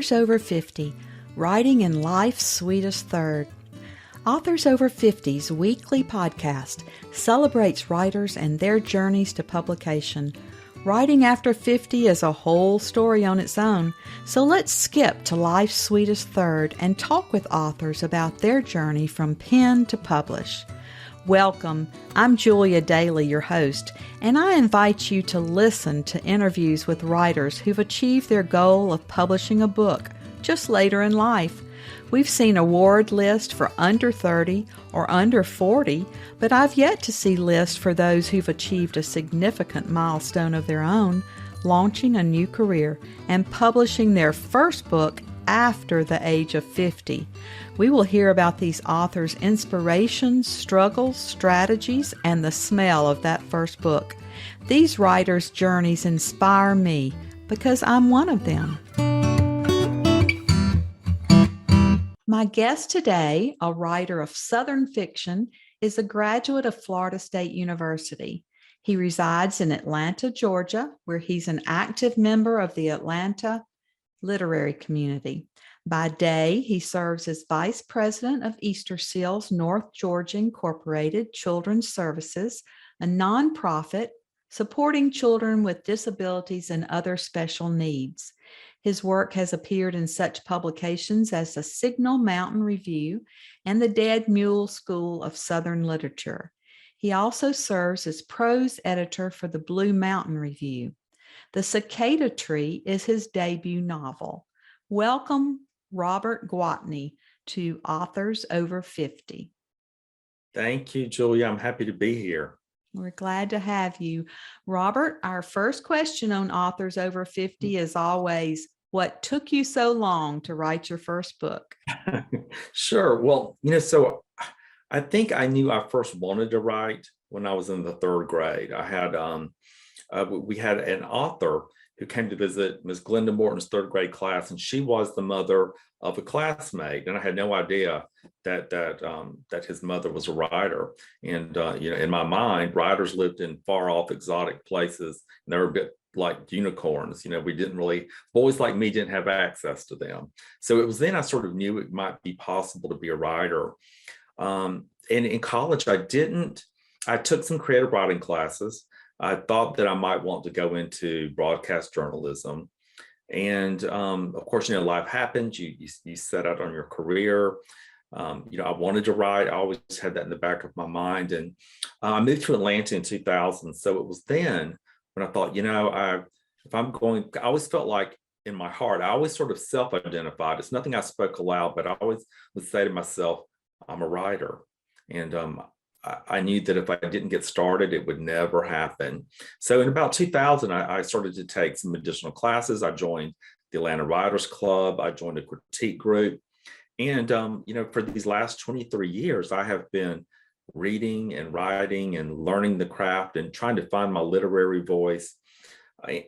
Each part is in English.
Authors Over 50, Writing in Life's Sweetest Third. Authors Over 50's weekly podcast celebrates writers and their journeys to publication. Writing after 50 is a whole story on its own, so let's skip to life's sweetest third and talk with authors about their journey from pen to publish. Welcome, I'm Julia Daly, your host, and I invite you to listen to interviews with writers who've achieved their goal of publishing a book just later in life. We've seen award lists for under 30 or under 40, but I've yet to see lists for those who've achieved a significant milestone of their own, launching a new career and publishing their first book after the age of 50. We will hear about these authors' inspirations, struggles, strategies, and the smell of that first book. These writers' journeys inspire me because I'm one of them. My guest today, a writer of Southern fiction, is a graduate of Florida State University. He resides in Atlanta, Georgia, where he's an active member of the Atlanta literary community. By day, he serves as Vice President of Easter Seals North Georgia Incorporated Children's Services, a nonprofit supporting children with disabilities and other special needs. His work has appeared in such publications as the Signal Mountain Review and the Dead Mule School of Southern Literature. He also serves as Prose Editor for the Blue Mountain Review. The Cicada Tree is his debut novel. Welcome, Robert Gwaltney, to Authors Over 50. Thank you, Julia. I'm happy to be here. We're glad to have you. Robert, our first question on Authors Over 50 is always, what took you so long to write your first book? Sure. Well, so I think I knew I first wanted to write when I was in the third grade. I had we had an author who came to visit Ms. Glenda Morton's third grade class, and she was the mother of a classmate, and I had no idea that his mother was a writer. And in my mind, writers lived in far off exotic places, and they were a bit like unicorns. Boys like me didn't have access to them. So it was then I sort of knew it might be possible to be a writer. And in college, I took some creative writing classes. I thought that I might want to go into broadcast journalism. And of course, life happens. You set out on your career. I wanted to write. I always had that in the back of my mind. And I moved to Atlanta in 2000. So it was then when I thought, I always felt like in my heart, I always sort of self-identified. It's nothing I spoke aloud, but I always would say to myself, I'm a writer. And I knew that if I didn't get started, it would never happen. So in about 2000, I started to take some additional classes. I joined the Atlanta Writers Club. I joined a critique group. And, for these last 23 years, I have been reading and writing and learning the craft and trying to find my literary voice.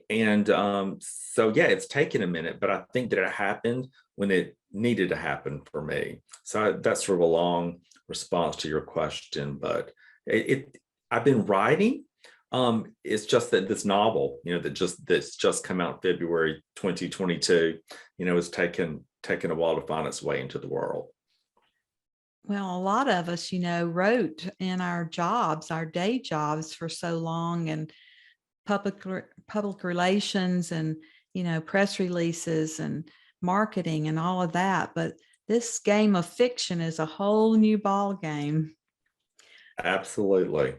And it's taken a minute, but I think that it happened when it needed to happen for me. So that's sort of a long response to your question, but I've been writing. It's just that this novel, that's just come out in February 2022, it's taken a while to find its way into the world. Well, a lot of us, wrote in our jobs, our day jobs for so long, and public relations and, press releases and marketing and all of that. But this game of fiction is a whole new ball game. Absolutely.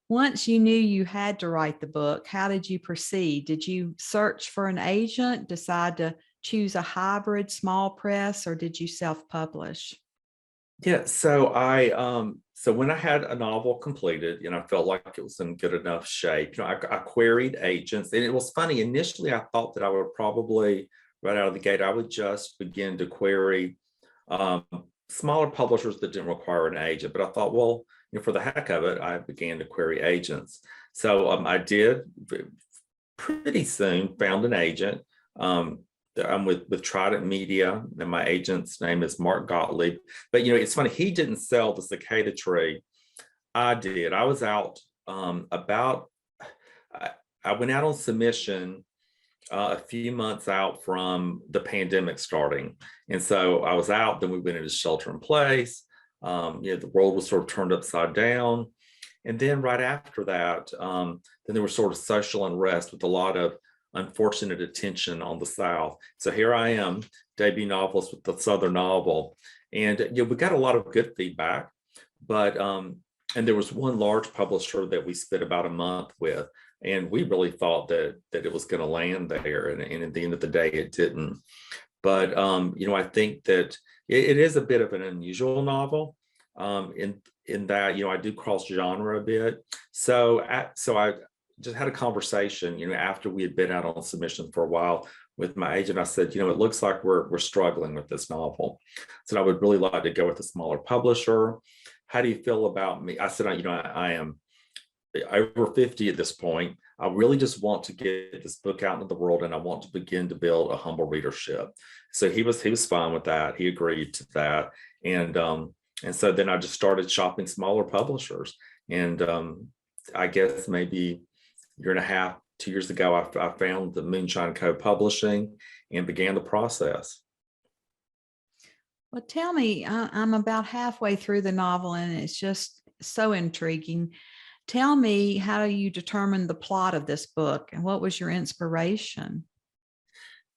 Once you knew you had to write the book, how did you proceed? Did you search for an agent, decide to choose a hybrid small press, or did you self-publish? Yeah, so when I had a novel completed, I felt like it was in good enough shape. I queried agents, and it was funny. Initially, I thought that I would probably, right out of the gate, I would just begin to query smaller publishers that didn't require an agent. But I thought, well, for the heck of it, I began to query agents. So I did pretty soon found an agent. I'm with Trident Media, and my agent's name is Mark Gottlieb. But it's funny, he didn't sell the Cicada Tree. I did. I was out I went out on submission a few months out from the pandemic starting. And so I was out, then we went into shelter in place. The world was sort of turned upside down. And then right after that, then there was sort of social unrest with a lot of unfortunate attention on the South. So here I am, debut novelist with the Southern novel. And we got a lot of good feedback, but and there was one large publisher that we spent about a month with, and we really thought that it was going to land there, and at the end of the day, it didn't. But I think that it is a bit of an unusual novel, in that I do cross genre a bit. So I just had a conversation, after we had been out on submission for a while with my agent. I said, it looks like we're struggling with this novel. So I would really like to go with a smaller publisher. How do you feel about me? I said, I am over 50 at this point. I really just want to get this book out into the world, and I want to begin to build a humble readership. So he was fine with that. He agreed to that. And so then I just started shopping smaller publishers. And I guess maybe a year and a half, 2 years ago, I found the Moonshine Co. Publishing and began the process. Well, tell me, I'm about halfway through the novel and it's just so intriguing. Tell me, how you determined the plot of this book and what was your inspiration?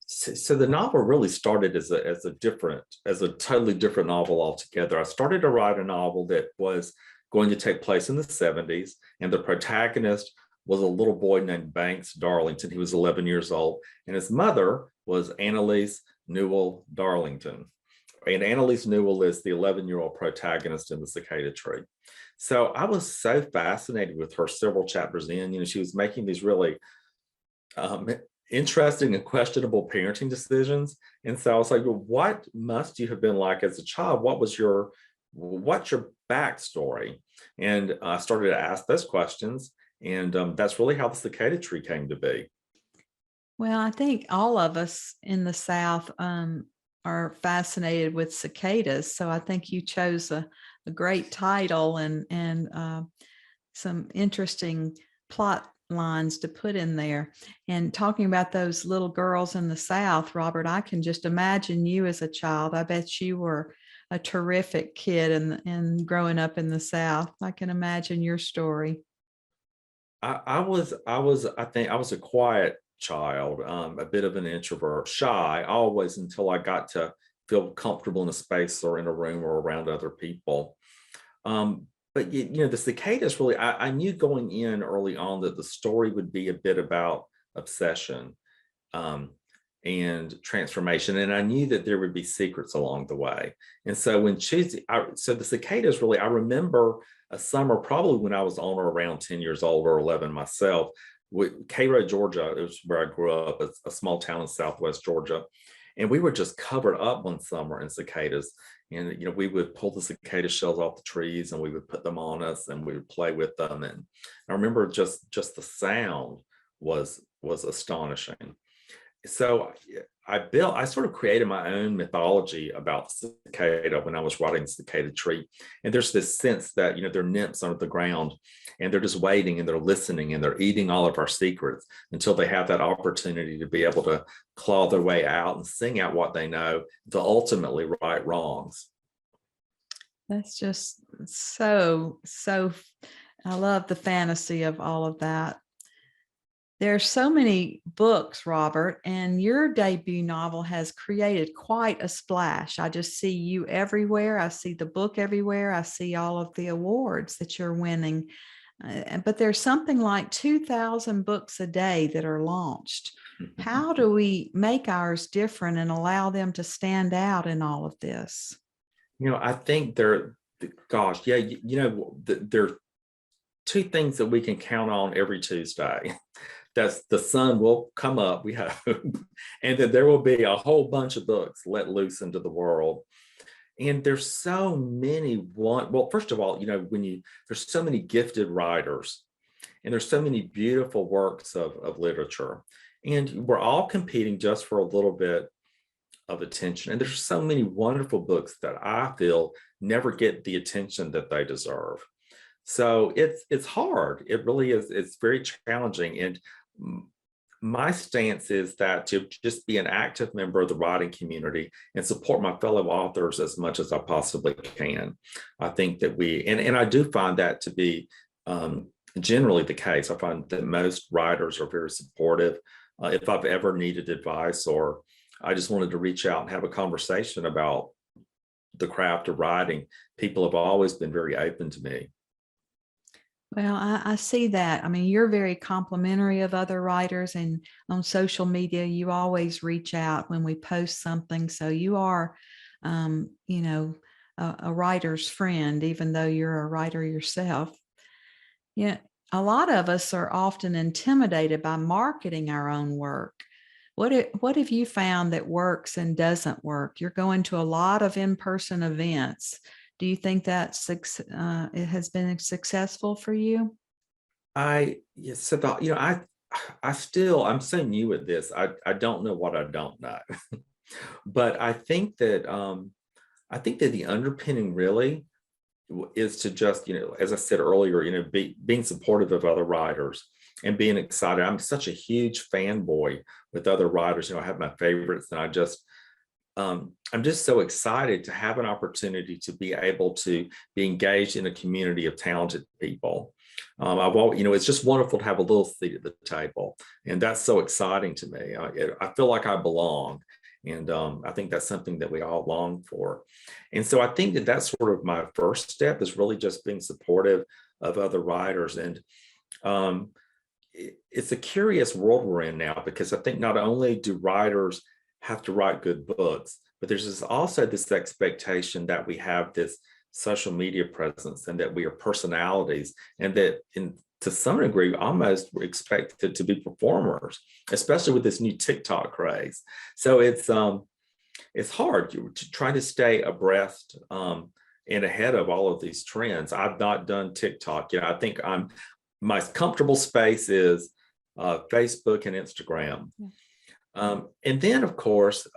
So the novel really started as a totally different novel altogether. I started to write a novel that was going to take place in the 70s, and the protagonist was a little boy named Banks Darlington. He was 11 years old, and his mother was Annalise Newell Darlington. And Annalise Newell is the 11-year-old protagonist in the Cicada Tree. So I was so fascinated with her several chapters in. She was making these really interesting and questionable parenting decisions. And so I was like, well, what must you have been like as a child? What's your backstory? And I started to ask those questions. And that's really how the Cicada Tree came to be. Well, I think all of us in the South are fascinated with cicadas. So I think you chose a great title and some interesting plot lines to put in there. And talking about those little girls in the South, Robert, I can just imagine you as a child. I bet you were a terrific kid and growing up in the South. I can imagine your story. I think I was a quiet child, a bit of an introvert, shy always, until I got to feel comfortable in a space or in a room or around other people. But the cicadas really, I knew going in early on that the story would be a bit about obsession, and transformation, and I knew that there would be secrets along the way. And so when choosing, so the cicadas really, I remember a summer, probably when I was on or around 10 years old or 11 myself, with Cairo, Georgia. It was where I grew up, a small town in Southwest Georgia. And we were just covered up one summer in cicadas. And, we would pull the cicada shells off the trees and we would put them on us and we would play with them. And I remember just the sound was astonishing. So I sort of created my own mythology about the cicada when I was writing the Cicada Tree. And there's this sense that, they're nymphs under the ground, and they're just waiting and they're listening and they're eating all of our secrets until they have that opportunity to be able to claw their way out and sing out what they know to ultimately right wrongs. That's just so, I love the fantasy of all of that. There's so many books, Robert, and your debut novel has created quite a splash. I just see you everywhere. I see the book everywhere. I see all of the awards that you're winning. But there's something like 2,000 books a day that are launched. How do we make ours different and allow them to stand out in all of this? I think there are two things that we can count on every Tuesday. That's the sun will come up, we hope, and that there will be a whole bunch of books let loose into the world. And there's so many first of all, there's so many gifted writers, and there's so many beautiful works of literature, and we're all competing just for a little bit of attention. And there's so many wonderful books that I feel never get the attention that they deserve. So it's hard. It really is. It's very challenging. And my stance is that to just be an active member of the writing community and support my fellow authors as much as I possibly can. I think that and I do find that to be generally the case. I find that most writers are very supportive. If I've ever needed advice or I just wanted to reach out and have a conversation about the craft of writing, people have always been very open to me. Well, I see that. I mean, you're very complimentary of other writers, and on social media, you always reach out when we post something. So you are, you know, a writer's friend, even though you're a writer yourself. Yeah, a lot of us are often intimidated by marketing our own work. What have you found that works and doesn't work? You're going to a lot of in-person events. Do you think that it has been successful for you? Yes, so I'm so new at this. I don't know what I don't know. But I think that the underpinning really is to just, as I said earlier, being supportive of other writers and being excited. I'm such a huge fanboy with other writers. I have my favorites, and I'm just so excited to have an opportunity to be able to be engaged in a community of talented people. It's just wonderful to have a little seat at the table, and that's so exciting to me. I feel like I belong, and I think that's something that we all long for. And so I think that that's sort of my first step, is really just being supportive of other writers. And it's a curious world we're in now, because I think not only do writers have to write good books, but there's also this expectation that we have this social media presence and that we are personalities, and that to some degree almost we're expected to be performers, especially with this new TikTok craze. So it's hard to try to stay abreast and ahead of all of these trends. I've not done TikTok. I think my comfortable space is Facebook and Instagram. And then, of course,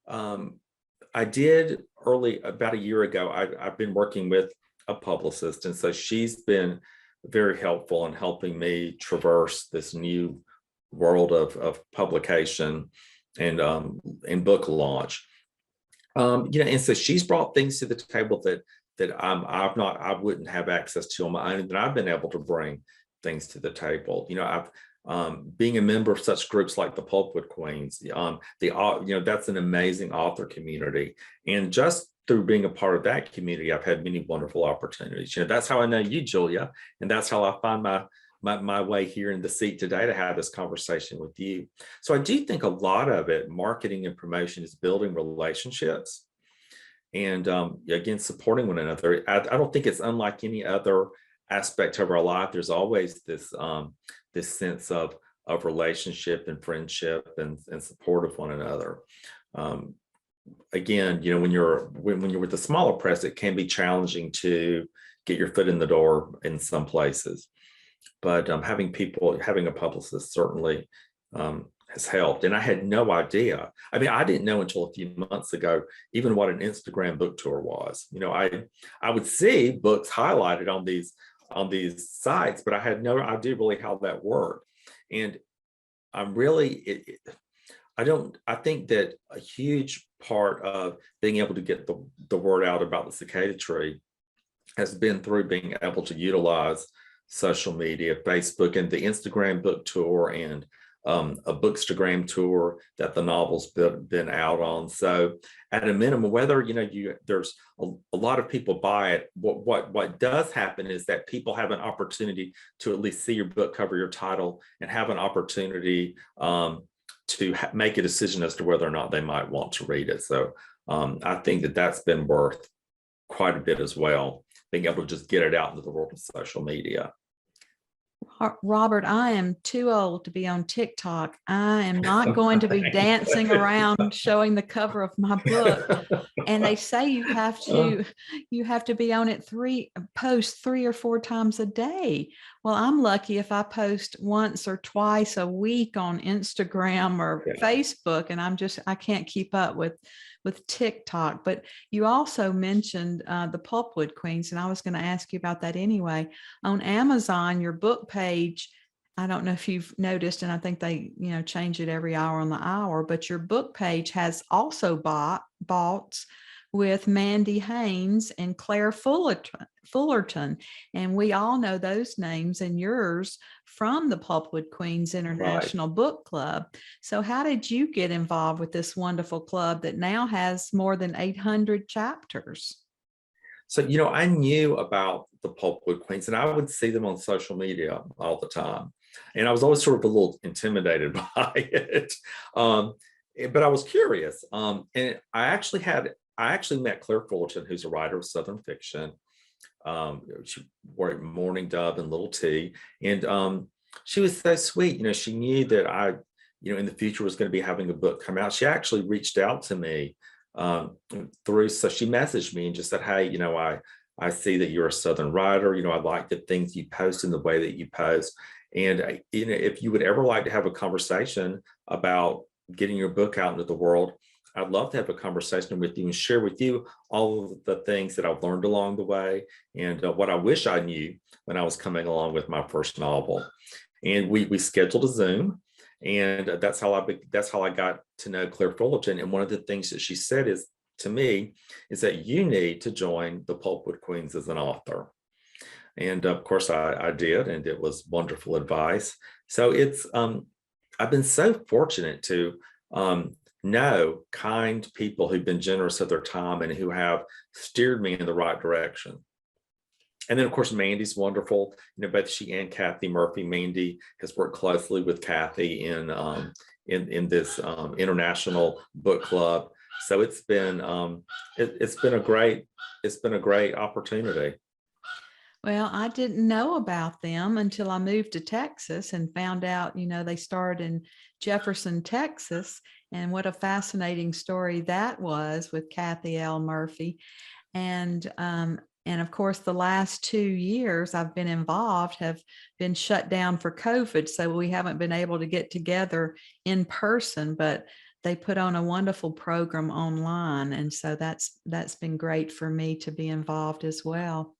I did about a year ago, I've been working with a publicist. And so she's been very helpful in helping me traverse this new world of publication and book launch. And so she's brought things to the table that I wouldn't have access to on my own, that I've been able to bring things to the table. Being a member of such groups like the Pulpwood Queens, that's an amazing author community. And just through being a part of that community, I've had many wonderful opportunities. That's how I know you, Julia, and that's how I find my way here in the seat today to have this conversation with you. So I do think a lot of it, marketing and promotion, is building relationships and again, supporting one another. I don't think it's unlike any other aspect of our life. There's always this sense of relationship and friendship and support of one another. Again, when you're with the smaller press, it can be challenging to get your foot in the door in some places. But having a publicist certainly has helped. And I had no idea. I mean, I didn't know until a few months ago even what an Instagram book tour was. I would see books highlighted on these sites, but I had no idea really how that worked. And I think that a huge part of being able to get the word out about the Cicada Tree has been through being able to utilize social media, Facebook, and the Instagram book tour, and a bookstagram tour that the novel's been out on. So at a minimum, whether there's a lot of people buy it, what does happen is that people have an opportunity to at least see your book cover, your title, and have an opportunity to make a decision as to whether or not they might want to read it. So I think that that's been worth quite a bit as well, being able to just get it out into the world of social media. Robert, I am too old to be on TikTok. I am not going to be dancing around showing the cover of my book. And they say you have to be on it post 3 or 4 times a day. Well, I'm lucky if I post once or twice a week on Instagram or Facebook, and I can't keep up with TikTok. But you also mentioned the Pulpwood Queens, and I was going to ask you about that anyway. On Amazon, your book page I don't know if you've noticed, and I think they, change it every hour on the hour, but your book page has also bought with Mandy Haynes and Claire Fullerton. And we all know those names and yours from the Pulpwood Queens Right. International Book Club. So how did you get involved with this wonderful club that now has more than 800 chapters? So, I knew about the Pulpwood Queens and I would see them on social media all the time. And I was always sort of a little intimidated by it. But I was curious. And I actually met Claire Fullerton, who's a writer of Southern fiction. She worked Morning Dove and Little T. And she was so sweet. She knew that I, in the future was going to be having a book come out. She actually reached out to me so she messaged me and just said, hey, I see that you're a Southern writer. I like the things you post and the way that you post. And if you would ever like to have a conversation about getting your book out into the world, I'd love to have a conversation with you and share with you all of the things that I've learned along the way and what I wish I knew when I was coming along with my first novel. And we scheduled a Zoom. And that's how I got to know Claire Fullerton. And one of the things that she said to me is that you need to join the Pulpwood Queens as an author. And of course I did, and it was wonderful advice. So I've been so fortunate to know kind people who've been generous of their time and who have steered me in the right direction. And then, of course, Mandy's wonderful. Both she and Kathy Murphy. Mandy has worked closely with Kathy in this international book club. So it's been a great opportunity. Well, I didn't know about them until I moved to Texas and found out, they started in Jefferson, Texas. And what a fascinating story that was with Kathy L. Murphy. And of course, the last 2 years I've been involved have been shut down for COVID. So we haven't been able to get together in person, but they put on a wonderful program online. And so that's been great for me to be involved as well.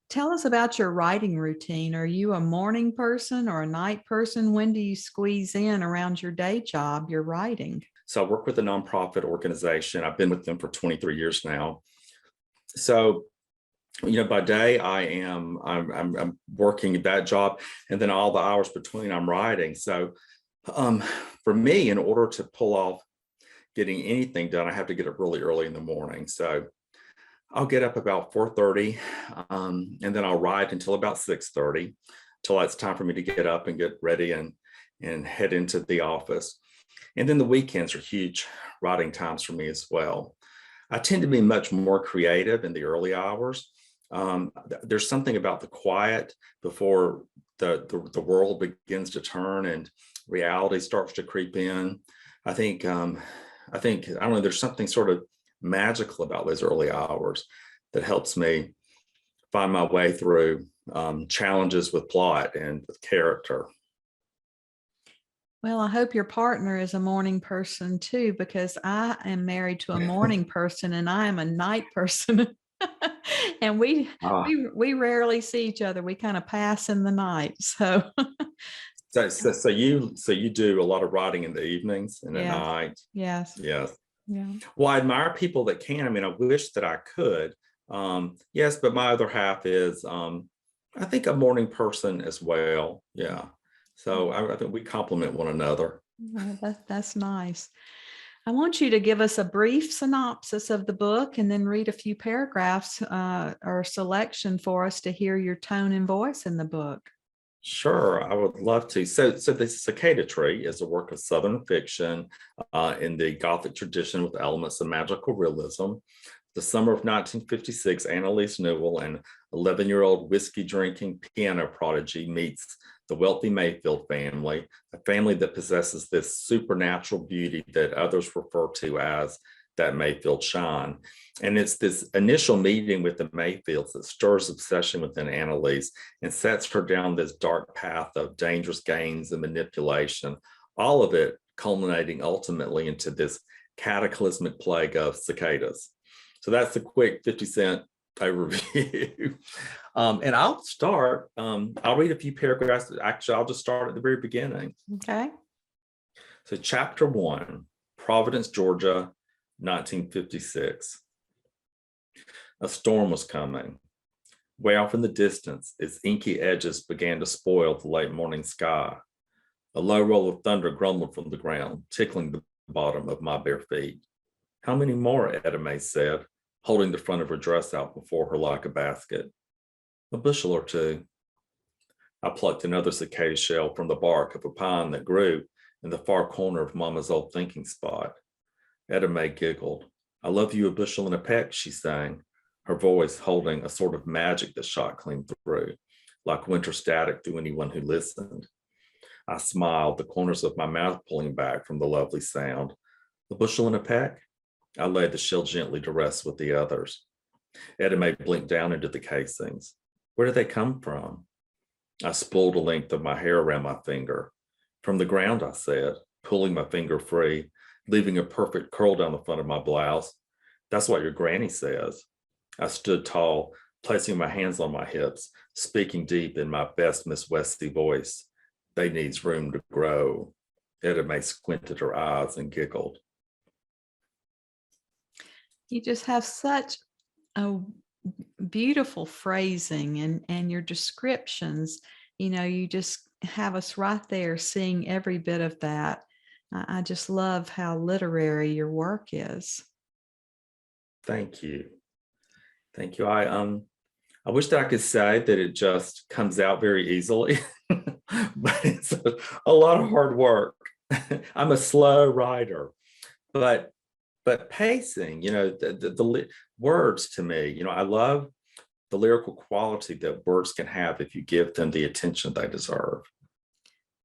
Tell us about your writing routine. Are you a morning person or a night person? When do you squeeze in around your day job, your writing? So I work with a nonprofit organization. I've been with them for 23 years now. So by day I'm working that job, and then all the hours between I'm writing. So for me, in order to pull off getting anything done, I have to get up really early in the morning. So I'll get up about 4:30, and then I'll write until about 6:30, till it's time for me to get up and get ready and head into the office. And then the weekends are huge writing times for me as well. I tend to be much more creative in the early hours. There's something about the quiet before the world begins to turn and reality starts to creep in. I think I don't know, there's something sort of magical about those early hours that helps me find my way through challenges with plot and with character. Well, I hope your partner is a morning person too, because I am married to a morning person and I am a night person. And we rarely see each other. We kind of pass in the night. So so you do a lot of writing in the evenings and at yes, night. yes, Yes. yeah. Well, I admire people that can. I mean, I wish that I could. Yes, but my other half is I think a morning person as well. Yeah. So I think we complement one another. That's nice. I want you to give us a brief synopsis of the book and then read a few paragraphs or selection for us to hear your tone and voice in the book. Sure, I would love to. So the Cicada Tree is a work of Southern fiction in the Gothic tradition with elements of magical realism. The summer of 1956, Annalise Newell, an 11-year-old whiskey-drinking piano prodigy, meets the wealthy Mayfield family, a family that possesses this supernatural beauty that others refer to as that Mayfield shine. And it's this initial meeting with the Mayfields that stirs obsession within Annalise and sets her down this dark path of dangerous gains and manipulation, all of it culminating ultimately into this cataclysmic plague of cicadas. So that's the quick 50-cent overview. And I'll start, I'll read a few paragraphs. Actually, I'll just start at the very beginning. Okay. So chapter 1, Providence, Georgia, 1956. A storm was coming. Way off in the distance, its inky edges began to spoil the late morning sky. A low roll of thunder grumbled from the ground, tickling the bottom of my bare feet. How many more? Etta May said, holding the front of her dress out before her like a basket. A bushel or two. I plucked another cicada shell from the bark of a pine that grew in the far corner of Mama's old thinking spot. Etta May giggled. I love you a bushel and a peck, she sang, her voice holding a sort of magic that shot clean through, like winter static to anyone who listened. I smiled, the corners of my mouth pulling back from the lovely sound. A bushel and a peck? I laid the shell gently to rest with the others. Etta May blinked down into the casings. Where did they come from? I spooled a length of my hair around my finger. From the ground, I said, pulling my finger free, leaving a perfect curl down the front of my blouse. That's what your granny says. I stood tall, placing my hands on my hips, speaking deep in my best Miss Westy voice. They needs room to grow. Etta May squinted her eyes and giggled. You just have such a beautiful phrasing and your descriptions. You just have us right there seeing every bit of that. I just love how literary your work is. Thank you. Thank you. I wish that I could say that it just comes out very easily, but it's a lot of hard work. I'm a slow writer, but pacing, the words to me, I love the lyrical quality that words can have if you give them the attention they deserve.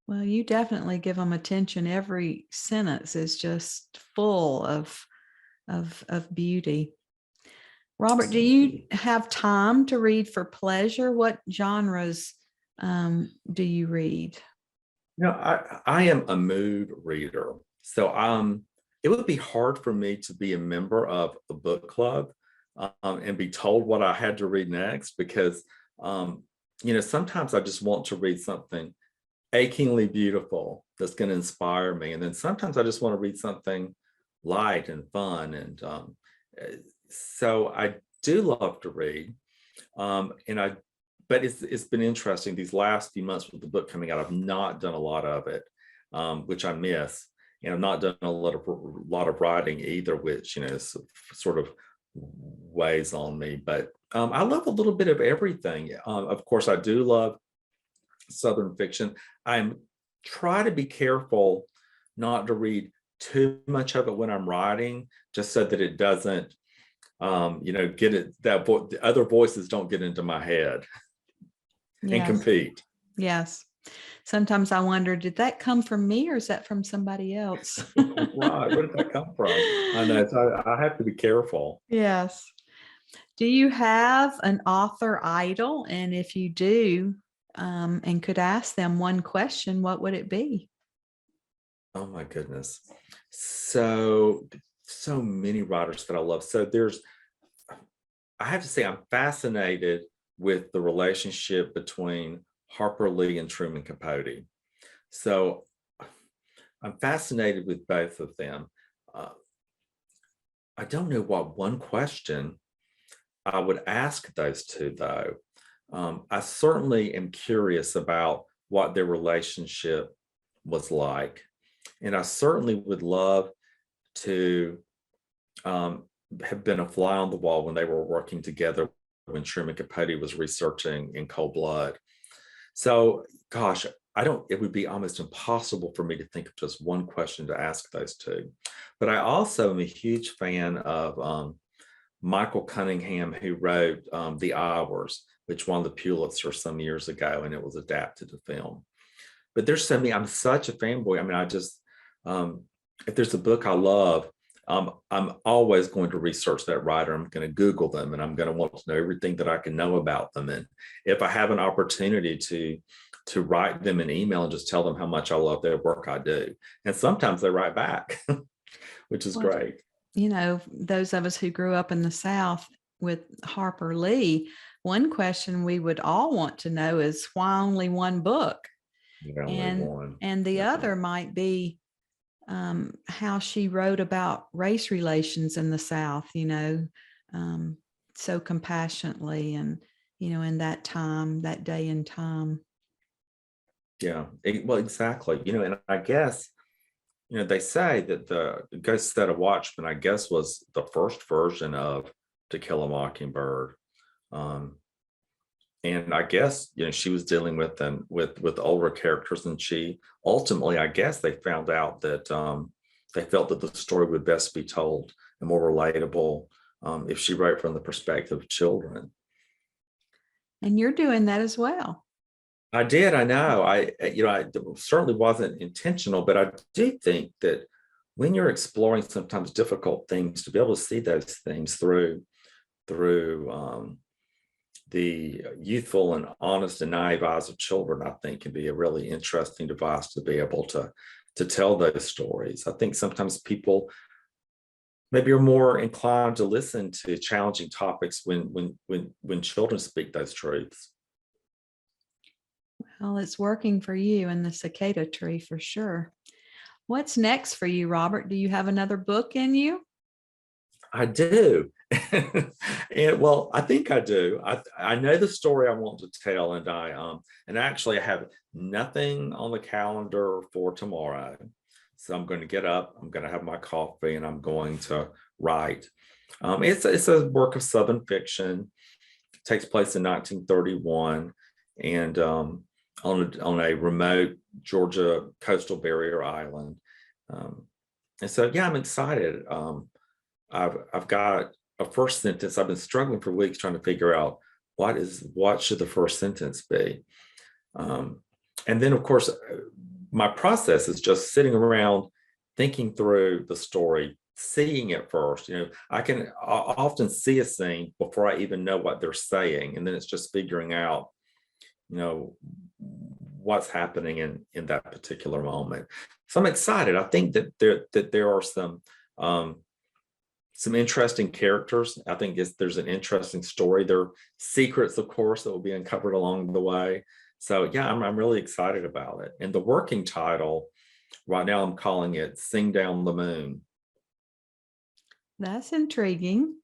Well, you definitely give them attention. Every sentence is just full of beauty. Robert, do you have time to read for pleasure? What genres do you read? I am a mood reader. So it would be hard for me to be a member of a book club and be told what I had to read next because, sometimes I just want to read something achingly beautiful that's going to inspire me. And then sometimes I just want to read something light and fun. And so I do love to read. But it's been interesting these last few months with the book coming out. I've not done a lot of it, which I miss. And I've not done a lot of writing either, which sort of weighs on me. But I love a little bit of everything. Of course, I do love Southern fiction. I try to be careful not to read too much of it when I'm writing, just so that it doesn't, get it that the other voices don't get into my head and compete. Yes. Sometimes I wonder, did that come from me or is that from somebody else? Right. Where did that come from? I know. So I have to be careful. Yes. Do you have an author idol? And if you do, and could ask them one question, what would it be? Oh my goodness. So many writers that I love. So I have to say, I'm fascinated with the relationship between Harper Lee and Truman Capote. So I'm fascinated with both of them. I don't know what one question I would ask those two, though. I certainly am curious about what their relationship was like. And I certainly would love to have been a fly on the wall when they were working together when Truman Capote was researching In Cold Blood. So, gosh, it would be almost impossible for me to think of just one question to ask those two. But I also am a huge fan of Michael Cunningham, who wrote The Hours, which won the Pulitzer some years ago, and it was adapted to film. But there's so many, I'm such a fanboy. I mean, I just, if there's a book I love, I'm always going to research that writer. I'm going to Google them and I'm going to want to know everything that I can know about them. And if I have an opportunity to write them an email and just tell them how much I love their work, I do. And sometimes they write back, which is great. Those of us who grew up in the South, with Harper Lee, one question we would all want to know is why only one book? Only one. And the other might be how she wrote about race relations in the South, so compassionately and, in that time, that day and time. Yeah, well, exactly. And I guess, they say that the Ghost Set of Watchmen, I guess, was the first version of To Kill a Mockingbird. And I guess, she was dealing with older characters, and she ultimately, I guess, they found out that they felt that the story would best be told and more relatable if she wrote from the perspective of children. And you're doing that as well. I did. I know. I certainly wasn't intentional, but I do think that when you're exploring sometimes difficult things, to be able to see those things through the youthful and honest and naive eyes of children, I think can be a really interesting device to be able to tell those stories. I think sometimes people maybe are more inclined to listen to challenging topics when children speak those truths. Well, it's working for you in the Cicada Tree for sure. What's next for you, Robert? Do you have another book in you? I do. Well, I think I do. I know the story I want to tell, and actually I have nothing on the calendar for tomorrow. So I'm going to get up, I'm going to have my coffee, and I'm going to write. It's a work of Southern fiction. It takes place in 1931, and on a remote Georgia coastal barrier island. And so, yeah, I'm excited. I've got a first sentence. I've been struggling for weeks trying to figure out what should the first sentence be. And then, of course, my process is just sitting around thinking through the story, seeing it first. I can often see a scene before I even know what they're saying, and then it's just figuring out, what's happening in that particular moment. So I'm excited. I think that there are some interesting characters. I think there's an interesting story. There are secrets, of course, that will be uncovered along the way. So yeah, I'm really excited about it. And the working title right now, I'm calling it Sing Down the Moon. That's intriguing.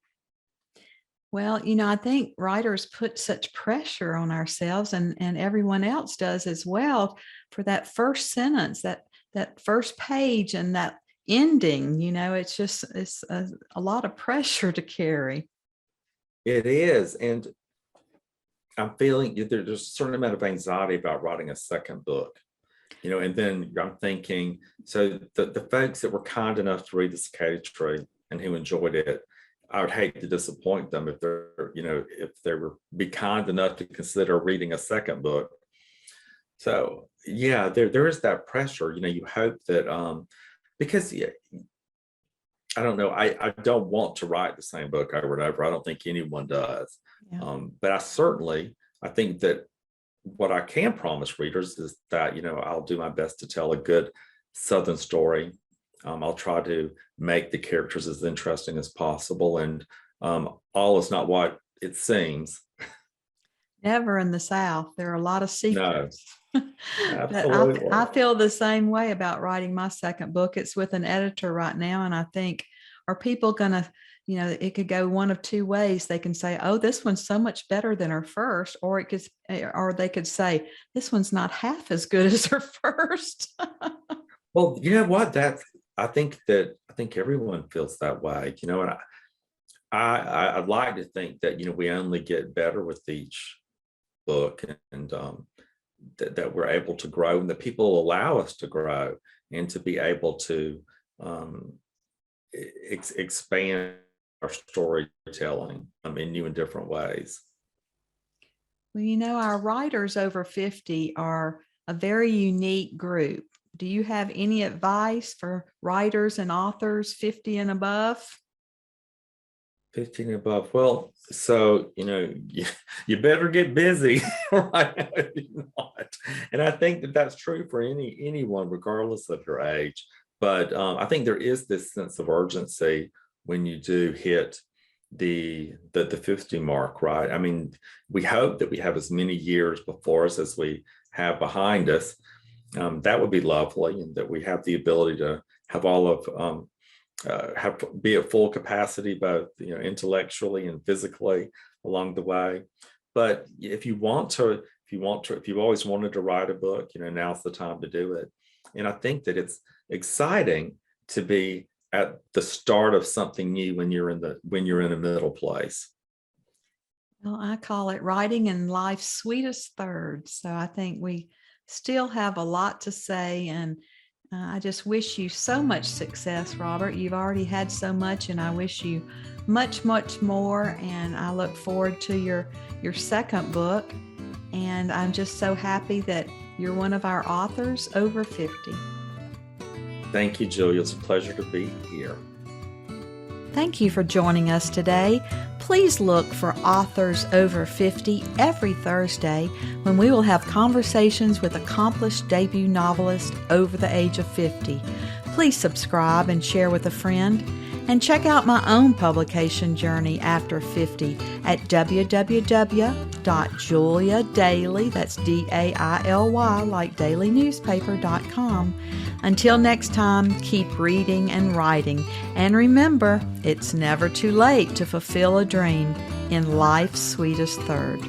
Well, I think writers put such pressure on ourselves, and everyone else does as well, for that first sentence, that first page, and that ending. It's a lot of pressure to carry. It is. And I'm feeling there's a certain amount of anxiety about writing a second book, and then I'm thinking, so the folks that were kind enough to read the Cicada Tree and who enjoyed it, I would hate to disappoint them if they were be kind enough to consider reading a second book. So yeah, there is that pressure. You hope that because I don't know, I don't want to write the same book over and over. I don't think anyone does. Yeah. But I think that what I can promise readers is that I'll do my best to tell a good Southern story. I'll try to make the characters as interesting as possible, and all is not what it seems. Never in the South. There are a lot of No, secrets. But absolutely. I feel the same way about writing my second book. It's with an editor right now, and I think, are people gonna, it could go one of two ways. They can say, "Oh, this one's so much better than her first," or they could say, "This one's not half as good as her first." Well, you know what? I think everyone feels that way. And I'd like to think that we only get better with each book, and that we're able to grow, and that people allow us to grow and to be able to expand our storytelling in new and different ways. Well, our writers over 50 are a very unique group. Do you have any advice for writers and authors 50 and above? 15 and above. Well, so you better get busy right now if you're not. And I think that that's true for anyone, regardless of your age. But I think there is this sense of urgency when you do hit the 50 mark, right? I mean, we hope that we have as many years before us as we have behind us. That would be lovely, and that we have the ability to have all of be at full capacity, both intellectually and physically along the way. But if you've always wanted to write a book, now's the time to do it. And I think that it's exciting to be at the start of something new when you're in a middle place. Well, I call it writing in life's sweetest third. So I think we still have a lot to say, and I just wish you so much success, Robert. You've already had so much, and I wish you much, much more. And I look forward to your second book. And I'm just so happy that you're one of our authors over 50. Thank you, Julia. It's a pleasure to be here. Thank you for joining us today. Please look for Authors Over 50 every Thursday, when we will have conversations with accomplished debut novelists over the age of 50. Please subscribe and share with a friend. And check out my own publication journey after 50 at www.juliadaily, that's DAILY, like dailynewspaper.com. Until next time, keep reading and writing. And remember, it's never too late to fulfill a dream in life's sweetest third.